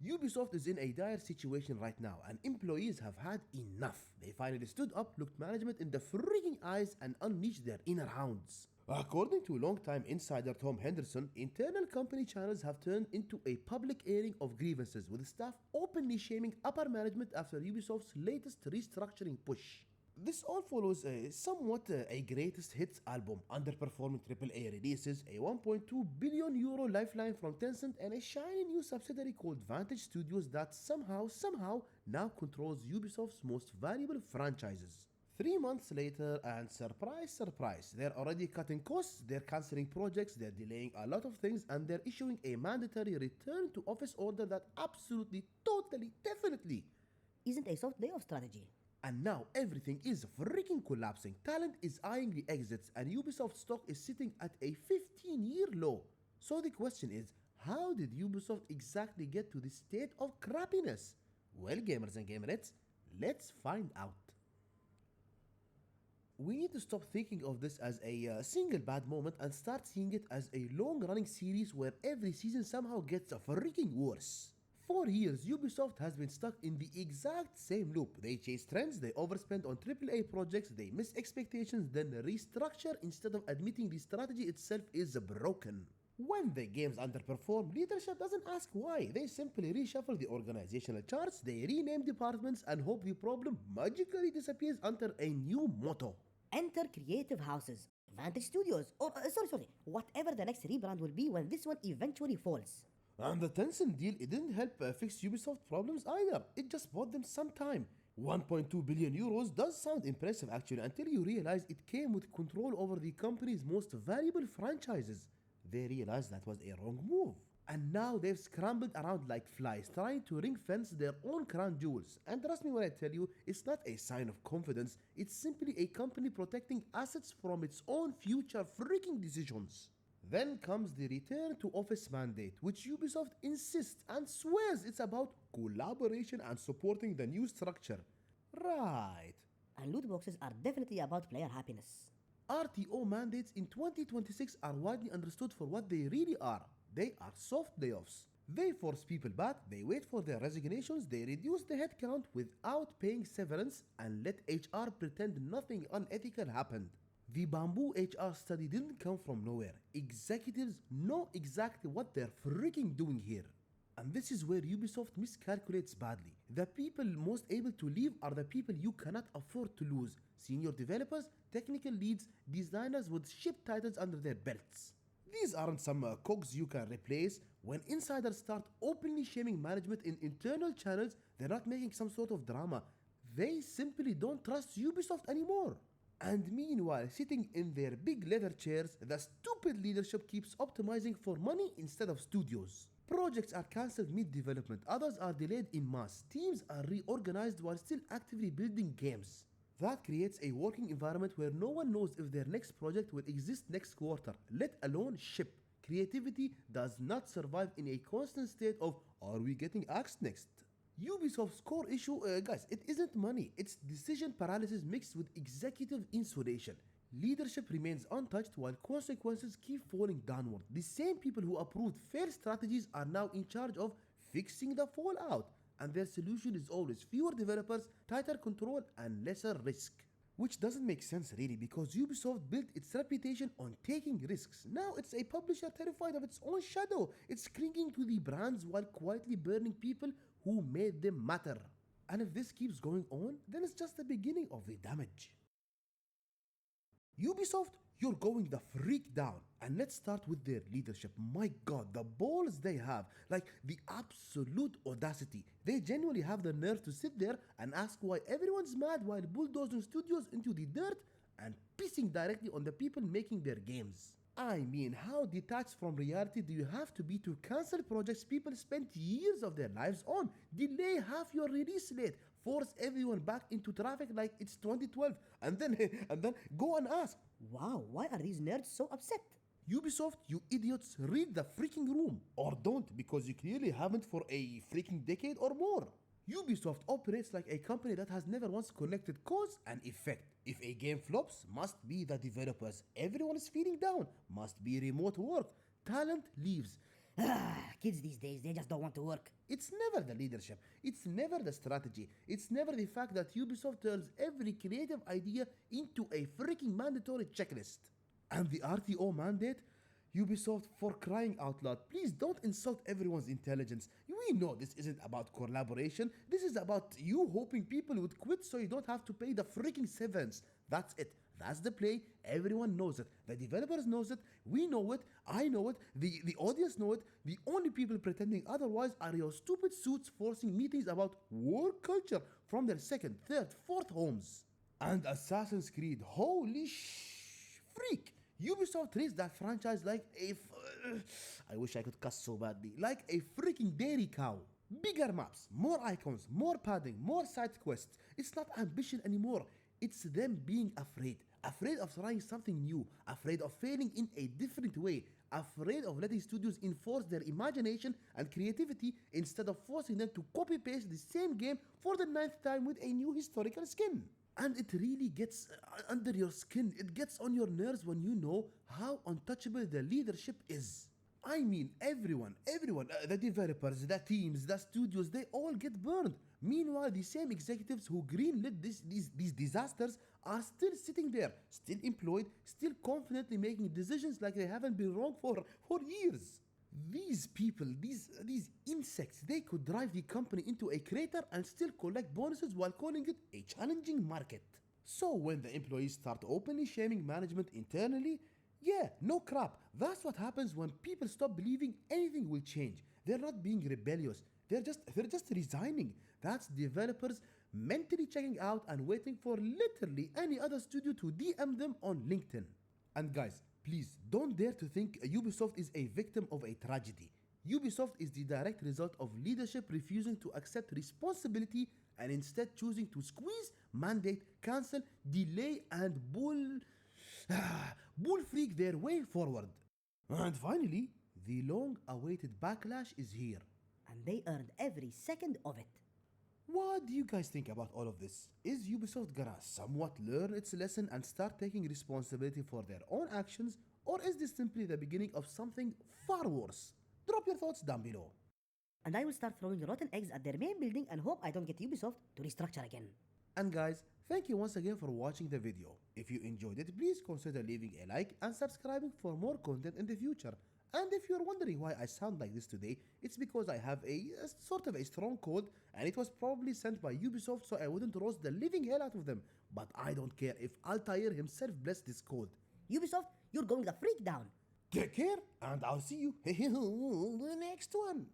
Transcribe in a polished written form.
Ubisoft is in a dire situation right now and employees have had enough. They finally stood up, looked management in the freaking eyes and unleashed their inner hounds. According to longtime insider Tom Henderson, internal company channels have turned into a public airing of grievances, with staff openly shaming upper management after Ubisoft's latest restructuring push. This all follows a greatest hits album, underperforming AAA releases, a 1.2 billion euro lifeline from Tencent, and a shiny new subsidiary called Vantage Studios that somehow now controls Ubisoft's most valuable franchises. 3 months later, and surprise, they're already cutting costs, they're cancelling projects, they're delaying a lot of things, and they're issuing a mandatory return to office order that absolutely, totally, definitely isn't a soft layoff strategy. And now everything is freaking collapsing. Talent is eyeing the exits and Ubisoft stock is sitting at a 15-year low. So the question is, how did Ubisoft exactly get to this state of crappiness? Well, gamers and gamerettes, let's find out. We need to stop thinking of this as a single bad moment and start seeing it as a long-running series where every season somehow gets freaking worse. For years, Ubisoft has been stuck in the exact same loop. They chase trends, they overspend on AAA projects, they miss expectations, then restructure instead of admitting the strategy itself is broken. When the games underperform, leadership doesn't ask why. They simply reshuffle the organizational charts, they rename departments and hope the problem magically disappears under a new motto. Enter creative houses, Vantage Studios, or whatever the next rebrand will be when this one eventually falls. And the Tencent deal, it didn't help fix Ubisoft problems either. It just bought them some time. 1.2 billion euros does sound impressive actually until you realize it came with control over the company's most valuable franchises. They realized that was a wrong move. And now they've scrambled around like flies trying to ring fence their own crown jewels. And trust me when I tell you, it's not a sign of confidence, it's simply a company protecting assets from its own future freaking decisions. Then comes the return to office mandate, which Ubisoft insists and swears it's about collaboration and supporting the new structure. Right. And loot boxes are definitely about player happiness. RTO mandates in 2026 are widely understood for what they really are. They are soft layoffs. They force people back, they wait for their resignations, they reduce the headcount without paying severance and let HR pretend nothing unethical happened. The Bamboo HR study didn't come from nowhere. Executives know exactly what they're freaking doing here. And this is where Ubisoft miscalculates badly. The people most able to leave are the people you cannot afford to lose. Senior developers, technical leads, designers with ship titles under their belts. These aren't some cogs you can replace. When insiders start openly shaming management in internal channels, they're not making some sort of drama. They simply don't trust Ubisoft anymore. And meanwhile, sitting in their big leather chairs, the stupid leadership keeps optimizing for money instead of studios. Projects are cancelled mid-development, others are delayed in mass, teams are reorganized while still actively building games. That creates a working environment where no one knows if their next project will exist next quarter, let alone ship. Creativity does not survive in a constant state of, are we getting axed next? Ubisoft's core issue, guys, it isn't money, it's decision paralysis mixed with executive insulation. Leadership remains untouched while consequences keep falling downward. The same people who approved failed strategies are now in charge of fixing the fallout, and their solution is always fewer developers, tighter control, and lesser risk. Which doesn't make sense really, because Ubisoft built its reputation on taking risks. Now it's a publisher terrified of its own shadow. It's clinging to the brands while quietly burning people who made them matter. And if this keeps going on, then it's just the beginning of the damage. Ubisoft, you're going the freak down. And let's start with their leadership. My god, the balls they have, like the absolute audacity. They genuinely have the nerve to sit there and ask why everyone's mad while bulldozing studios into the dirt and pissing directly on the people making their games. I mean, how detached from reality do you have to be to cancel projects people spent years of their lives on, delay half your release slate, force everyone back into traffic like it's 2012, and then go and ask, wow, why are these nerds so upset? Ubisoft, you idiots, read the freaking room. Or don't, because you clearly haven't for a freaking decade or more. Ubisoft operates like a company that has never once connected cause and effect. If a game flops, must be the developers. Everyone is feeling down, must be remote work. Talent leaves. Kids these days, they just don't want to work. It's never the leadership, it's never the strategy, it's never the fact that Ubisoft turns every creative idea into a freaking mandatory checklist. And the RTO mandate? Ubisoft, for crying out loud, please don't insult everyone's intelligence. We know this isn't about collaboration, this is about you hoping people would quit so you don't have to pay the freaking severance. That's it. That's the play. Everyone knows it. The developers knows it. We know it. I know it. The audience know it. The only people pretending otherwise are your stupid suits forcing meetings about work culture from their second, third, fourth homes. And Assassin's Creed, holy freak! Ubisoft treats that franchise like I wish I could cuss so badly. Like a freaking dairy cow. Bigger maps, more icons, more padding, more side quests. It's not ambition anymore. It's them being afraid. Afraid of trying something new. Afraid of failing in a different way. Afraid of letting studios enforce their imagination and creativity instead of forcing them to copy-paste the same game for the 9th time with a new historical skin. And it really gets under your skin. It gets on your nerves when you know how untouchable the leadership is. I mean, everyone, the developers, the teams, the studios, they all get burned. Meanwhile, the same executives who greenlit these disasters are still sitting there, still employed, still confidently making decisions like they haven't been wrong for years. These people, these insects, they could drive the company into a crater and still collect bonuses while calling it a challenging market. So when the employees start openly shaming management internally, yeah, no crap. That's what happens when people stop believing anything will change. They're not being rebellious. They're just resigning. That's developers mentally checking out and waiting for literally any other studio to DM them on LinkedIn. And guys, please don't dare to think Ubisoft is a victim of a tragedy. Ubisoft is the direct result of leadership refusing to accept responsibility and instead choosing to squeeze, mandate, cancel, delay, and bull freak their way forward. And finally, the long-awaited backlash is here. And they earned every second of it. What do you guys think about all of this? Is Ubisoft gonna somewhat learn its lesson and start taking responsibility for their own actions, or is this simply the beginning of something far worse? Drop your thoughts down below. And I will start throwing rotten eggs at their main building and hope I don't get Ubisoft to restructure again. And guys, thank you once again for watching the video. If you enjoyed it, please consider leaving a like and subscribing for more content in the future. And if you're wondering why I sound like this today, it's because I have a sort of a strong cold and it was probably sent by Ubisoft so I wouldn't roast the living hell out of them. But I don't care if Altair himself blessed this cold. Ubisoft, you're going the freak down. Take care and I'll see you in the next one.